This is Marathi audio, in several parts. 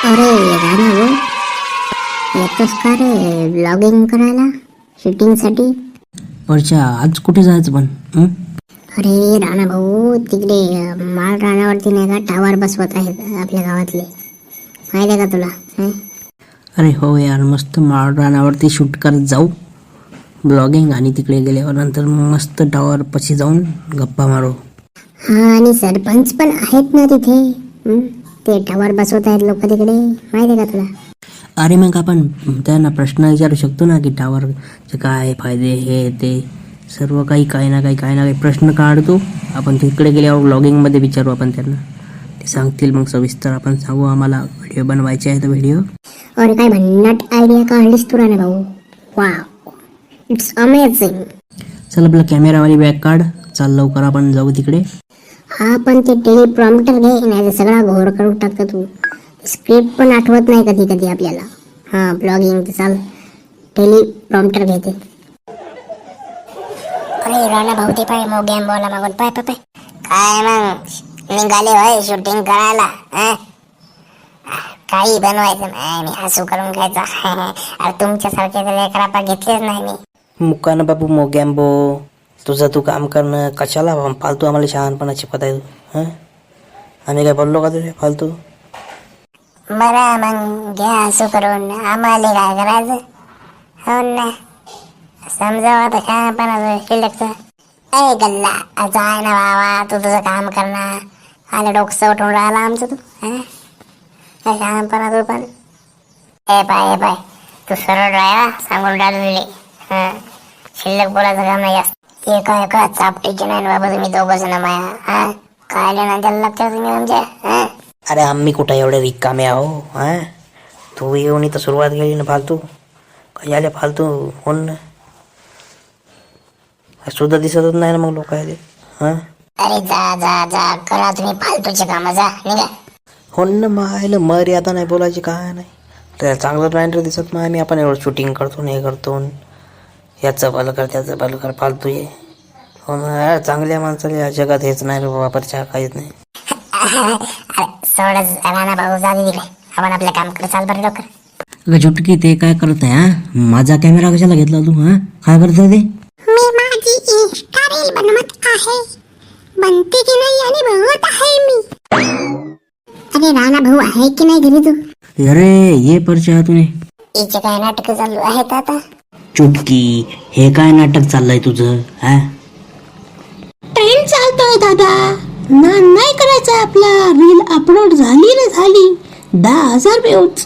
अरे राणा भाऊ, येतोस का रे ब्लॉगिंग करायला शूटिंगसाठी? परच्या आज कुठे जायचं पण अरे राणा भाऊ, तिकडे माळ रानावरती नाही का टावर बसवत आहेत आपल्या गावातले, माहिती आहे का तुला? अरे हो यार, मस्त माळ रानावरती शूट करत जाऊ ब्लॉगिंग, आणि तिकडे गेल्यावर नंतर मस्त टावर पशी जाऊन गप्पा मारू. हा, आणि सरपंच पण आहेत ना तिथे. ते टावर बसवत आहेत लोक तिकडे, माहिती आहे का तुला? अरे मग आपण त्यांना प्रश्न विचारू शकतो ना, की टावरचे काय फायदे, हे ते सर्व काही ना काही प्रश्न काढतो आपण तिकडे गेल्यावर ब्लॉगिंगमध्ये विचारू आपण त्यांना. ते सांगतील मग सविस्तर, आपण सांगू आम्हाला व्हिडिओ बनवायचे आहे तर व्हिडिओ. अरे काय भन्नाट आयडिया काढलीस तू राणा भाऊ, वाव, इट्स अमेझिंग. चल आपला कॅमेरावाली बॅग काढ, चाल लवकर आपण जाऊ तिकडे. हा, पण ते टेलिप्रॉम्प्टर घे, नाही तर सगळा घोर करून टाकतो तू. स्क्रिप्ट पण आठवत नाही कधी कधी आपल्याला. हा, ब्लॉगिंग चाल, टेलिप्रॉम्प्टर घेते. अरे राणा भाऊ, ते पाय मोगॅम बोला मागून, पाय पाय पाय. काय मग निघाले होय शूटिंग करायला? काही बनवायचं नाही, मी हसू करून खायचा. अरे तुमच्यासारखे लेकरापा घेतलेच नाही मी. मुक्कानं बाबू मोगॅम्बो, तुझं तू काम करणं, कशाला फालतू आम्हाला शहाणपणा शिकवत आहे तू? आम्ही काय बोललो का तुझ्या फालतू? बरं मग घ्या असं करून, आम्हाला काय करायचं? हो ना, समजावं आता काय शिल्लकचं. ए गल्ला, असं आहे ना बाबा, तू तुझं काम करणार, आलं डोकं उठून राहिला आमचं तू. काय शहाणपणा तू पण. ए पाय तू सरळ राहा, सांगून राहिले. शिल्लक बोलायचं काम नाही जास्त. एका चापटीचे नाही बाबा तुम्ही दोघं जण माया. काय ना त्याला लागतं तुम्ही आमच्या. अरे आम्ही कुठं एवढे रिकामे आहो? तू येऊन इथं सुरुवात केली ना फालतू, काही आले फालतू होऊन ना, सुद्धा दिसतच नाही ना मग लोक आले. अरे जा करा तुम्ही फालतूचे काम, जा निघा. हो ना, मायला मर्यादा नाही बोलायची, काय नाही. तर चांगलं ब्रँड दिसत नाही, आम्ही आपण एवढं शूटिंग करतो हे करतो, याचं भलं कर त्याचं भलं कर, फालतू ये. हो ना, चांगल्या माणसाला या जगात हेच नाही रे वापरच्या, काहीच नाही. सोडच राणा भाऊ, जा तिकडे, आपण आपल्या काम करत चाल बरं लवकर. झुटकी ते काय करत आहे? माझा कॅमेरा कशाला घेतला तू? काय करत आहे ते? मी माझी इंस्टा रील बनवत आहे, बनते की नाही आणि बघत आहे मी. अरे राणा भाऊ आहे की नाही घरी तू? अरे ये परच्या तुने. हिचे काय नाटक चालू आहेत आता? चुटकी, हे काय नाटक चाललंय तुझं? ट्रेंड चालतोय दादा, नाही करायचं आपला. रील अपलोड झाली रे झाली, 10,000 व्ह्यूज.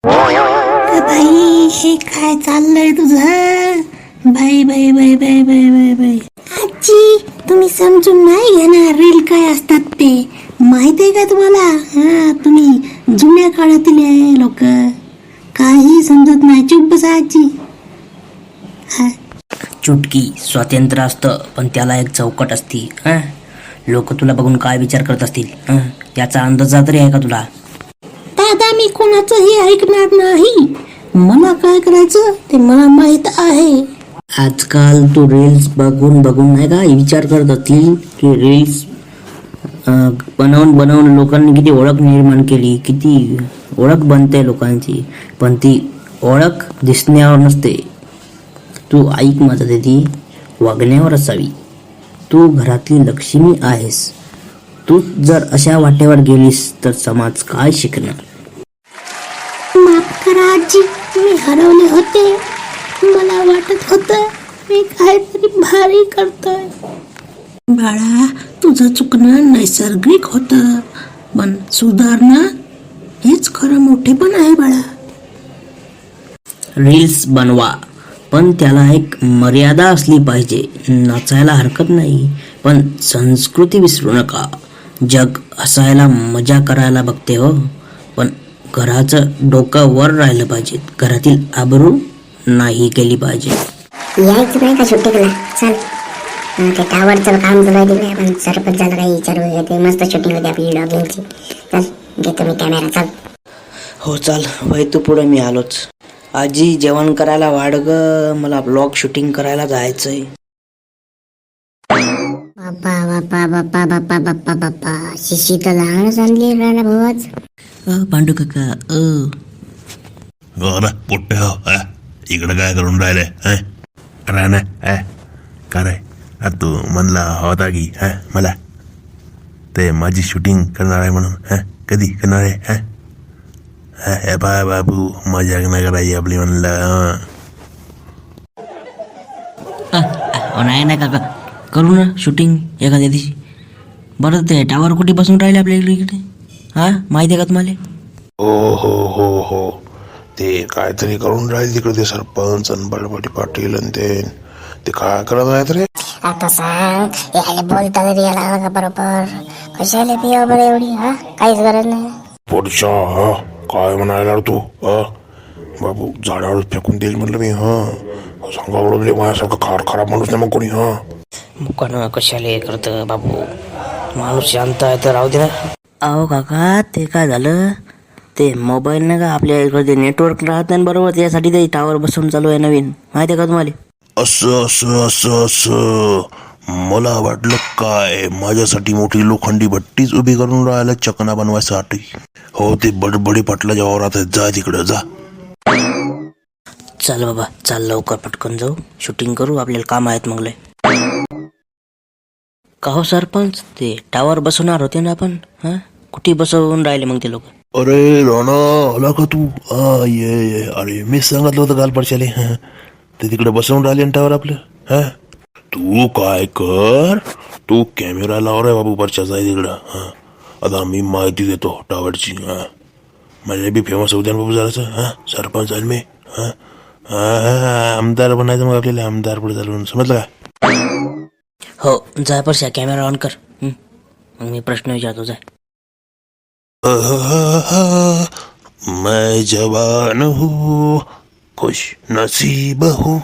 बाई हे काय चाललंय तुझं? बाई बाई बाई बाई बाई बाई बाई आजी, तुम्ही समजून नाही घेणार रील काय असतात ते, माहित आहे का तुम्हाला? तुम्ही जुन्या काळातील लोक, काही समजत नाही. चुप बसा आजी. चुटकी, स्वातंत्र्य असतं पण त्याला एक चौकट असती. लोक तुला बघून काय विचार करत असतील याचा अंदाज तरी आहे का तुला? दादा मी कोणाचंही ऐकणार नाही, मला काय करायचं ते मला माहित आहे. आजकाल तू रील्स बघून नाही का विचार करत असतील की रील्स बनवून लोकांनी किती ओळख निर्माण केली, किती ओळख बनते लोकांची, पण ती ओळख दिसण्यावर नसते. तू ऐक माझं, ते ती वागण्यावर असावी. तू घरातली लक्ष्मी आहेस. तू जर अशा वाटेवर गेलीस तर समाज काय शिकणार? माफ करा आजी, मी हरवले होते. मला वाटत होतं मी काहीतरी भारी करतोय. बाळा, तुझं चुकणं नैसर्गिक होतं, पण सुधारणं हेच खरं मोठेपण आहे बाळा. रील्स बनवा, पण त्याला एक मर्यादा असली पाहिजे. नाचायला हरकत नाही, पण संस्कृती विसरू नका. जग हसायला मजा करायला बघते हो, पण घराचं डोकं वर राहिलं पाहिजे. घरातील आबरू नाही केली पाहिजे. यायचं नाही का शूटिंगला? चल, ते टावरचं काम चालू आहे तिकडे, आपण सरपंचाला काही विचारू घेते. मस्त शूटिंग होती आपली ब्लॉगिंगची. चल घेतो मी कॅमेरा, चल. हो चाल, वय तू पुढे, मी आलोच. आजी जेवण करायला वाढ ग, मला ब्लॉग शूटिंग करायला जायचंय. बाप्पा बाप्पा बाप्पा बाप्पा बाप्पा बाप्पा, शिशी तर लहानच आणली राणा भाऊ आज. पांडू काका अरे पोट्टे हो इकडं काय करून राहिले राहणार का रे तू म्हणला होता की मला ते माझी शूटिंग करणार आहे म्हणून कधी करणार आहे हे बाय बाबू मजाक नाही करायची आपली म्हणलं नाही काका करू ना शूटिंग एखाद्या दिवशी. बरं ते टावर कुठे बसून राहिले आपल्या इकडे माहिती आहे का तुम्हाला? हो ते काहीतरी करून राहील तिकडे ते सरपंच आणि बडबडी पाटील आणि ते काय करत आहेत रे. आता सांग यायला बोलता तरी याला का बरोबर कशाला पिया बरं एवढी काहीच गरज नाही. पुढच्या काय म्हणायला तू बाबू झाडावर फेकून देईल म्हणलं मी सांगा बरोबर माझ्यासारखं खराब माणूस नाही मग कोणी मुकानं कशाला करतं बाबू, माणूस शांत आहे तर राहू दे ना. अहो काका ते काय झालं ते मोबाईल नाही का आपल्या इकडे नेटवर्क राहत नाही बरोबर, त्यासाठी ते टावर बसवून चालू आहे नवीन, माहिती आहे का तुम्हाला? असं मला वाटलं काय माझ्यासाठी मोठी लोखंडी भट्टीच उभी करून राहिला चकना बनवायसाठी. हो ते बडबडी पाटलाच्या वावरात जा तिकडं जा. चल बाबा चाल लवकर पटकन जाऊ शूटिंग करू, आपल्याला काम आहेत मग लय. का हो सरपंच ते टावर बसवणार होते ना आपण, कुठे बसवून राहिले मग ते लोक? अरे राणा आला का तू? ये अरे मी सांगितलं होतं काल परशाले ते तिकडे बसवून राहिले टावर आपलं. तू काय कर, तू कॅमेरा लाव रे बाबू परशाचा आहे तिकडं. आता मी माहिती देतो टावरची. माझ्या बी फेमस होऊ द्या बाबू जरासं. सरपंच आहे मी. आमदार बनायचं मग आपल्याला, आमदार पुढे चालून समजलं का? हो जाय परशा कॅमेरा ऑन कर, मग मी प्रश्न विचारतो जाय. मैं जवान हूँ खुश नसीब हूँ,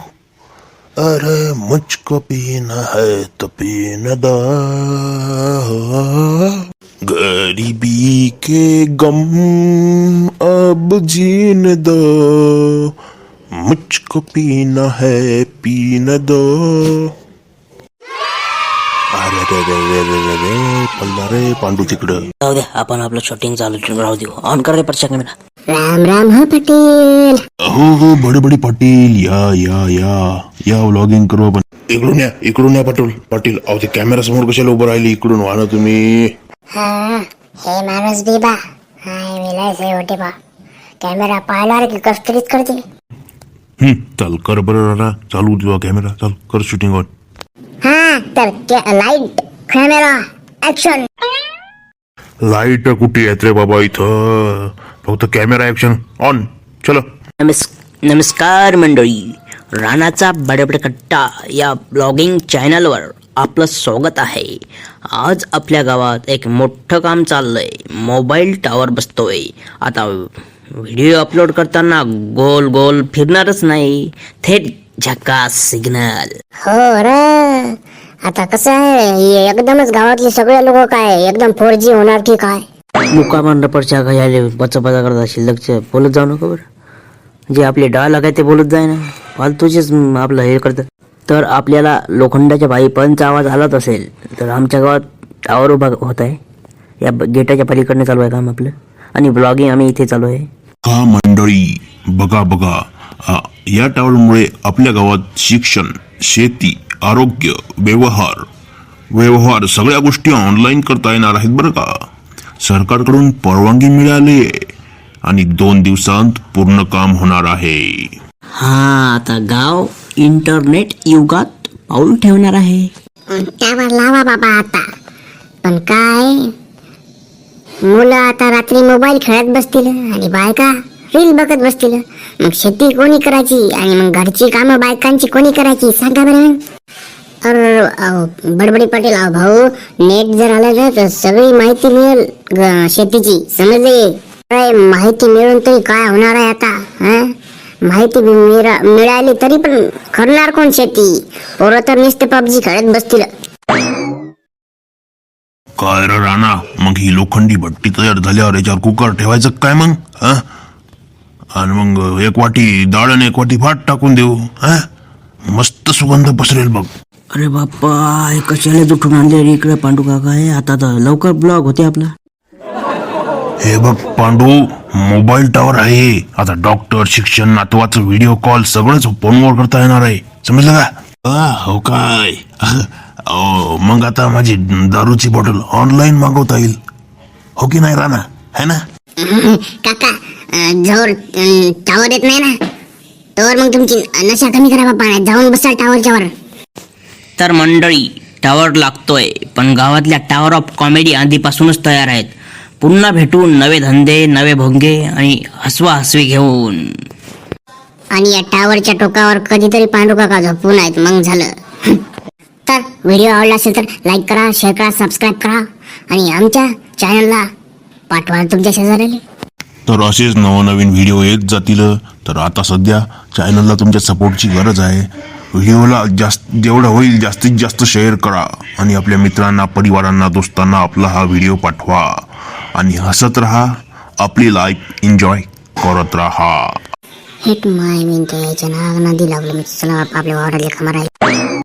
अरे मुझको पीना है तो पीने दो, गरीबी के गम अब जीने दो, मुझको पीना है पीने दो. अरे पांडू तिकडं राहू द्या, आपण आपलं शूटिंग चालू राहू देऊ. ऑन कर रे परशा कॅमेरा. राम राम हा पटेल. हो बडबडी पाटील या व्लॉगिंग करू आपण. इकडून या पाटील अहो ते कॅमेरा समोर कशाला उभं राहिली, इकडून व्हा ना तुम्ही. हे माणूस बिबा विलायचे होते बा, कॅमेरा पाहिला की कस्तरीच करते. चल कर बरं ना, चालू तुझा कॅमेरा, चाल कर शूटिंग ऑन. तर लाईट कॅमेरा ऍक्शन. लाईट कुठे आहेत रे बाबा इथं, फक्त कॅमेरा ऍक्शन ऑन. चलो. नमस्कार मंडळी, राणाचा बडबड कट्टा या ब्लॉगिंग चॅनलवर आपलं स्वागत आहे. आज आपल्या गावात एक मोठं काम चाललंय, मोबाईल टावर बसतोय. आता व्हिडिओ अपलोड करताना गोल गोल फिरणारच नाही, थेट झकास सिग्नल. हो रे, आता कसं आहे एकदमच गावातले सगळे लोक काय एकदम 4G होणार की काय? मुकामान रपरच्या घ्यायला बचा करत असेल, लक्ष बोलत जाऊ नका बरं. जे आपले डाळ काय ते बोलत जाय ना, फालतूचेच आपलं हे करतात. तर आपल्याला लोखंडाच्या पाईपांचा आवाज आलाच असेल तर आमच्या गावात टावर उभा होत आहे, या गेटाच्या पलीकडनं चालू आहे काम आपलं, आणि ब्लॉगिंग आम्ही इथे चालू आहे. हा मंडळी बघा या टावरमुळे आपल्या गावात शिक्षण, शेती, आरोग्य, व्यवहार सगळ्या गोष्टी ऑनलाईन करता येणार आहेत बरं का. सरकारकडून परवानगी मिळाली आणि 2 दिवसांत पूर्ण काम होणार आहे. आता गाव इंटरनेट युगात पाऊल ठेवणार आहे. त्यावर लावा बाबा आता. पण काय मुलं आता रात्री मोबाईल खेळत बसतील आणि बायका रील बघत बसतील. मग शेती कोणी करायची आणि मग घरची कामं बायकांची कोणी करायची सांगा बरं. बडबडी पाटील भाऊ, नेट जर आलं ना तर सगळी माहिती मिळेल शेतीची, समजले? माहिती मिळून तरी काय होणार आहे आता? माहिती मिळाली तरी पण करणार कोण शेती? पोरं तर नुसते PUBG खेळत बसतील. काय रे राणा, मग ही लोखंडी भट्टी तयार झाल्यावर याच्यावर कुकर ठेवायचं काय मग? आणि मग 1 वाटी डाळ आणि 1 वाटी भात टाकून देऊ. मस्त सुगंध पसरेल बघ. अरे बाप्पा, हे कशाला उठून आणले रे इकडे पांडू काका? आता तर लवकर ब्लॉग होते आपला. हे बघ पांडू, मोबाईल टावर आहे. आता डॉक्टर, शिक्षण, नातवाचं व्हिडिओ कॉल सगळंच फोनवर करता येणार आहे. समजलं का? हो काय? मग आता माझी दारूची बॉटल ऑनलाईन मागवता येईल, हो की नाही राणा? है ना? काका, जोर टावर येत नाही ना, तर मग तुमची नशा कमी करा बाबा, जाऊन बसा टावरच्या वर. तर मंडळी, टावर लागतोय, पण गावातल्या टावर ऑफ कॉमेडी आधीपासूनच तयार आहेत. पुन्हा भेटून नवे धंदे, नवे भोंगे आणि हसवा हसवी घेऊन. आणि या टावरच्या टोकावर कधीतरी पांडू काका झोपून आहेत, मग झालं. तर व्हिडिओ आवडला असेल तर लाईक करा, शेअर करा, सबस्क्राईब करा आणि आमच्या चॅनलला पाठवा तुमच्या शेजाऱ्याला. तर असेच नवनवीन व्हिडिओ येत जातील. तर आता सध्या चॅनलला तुमच्या सपोर्टची गरज आहे. व्हिडिओला जेवढं होईल जास्तीत जास्त शेअर करा आणि आपल्या मित्रांना, परिवारांना, दोस्तांना आपला हा व्हिडिओ पाठवा आणि हसत राहा. आपली लाईफ एन्जॉय करत राहा. हिट माय विंटे याच्या नाग नदी लागलं मी, चला आपल्या वावरात लेखा मारायला.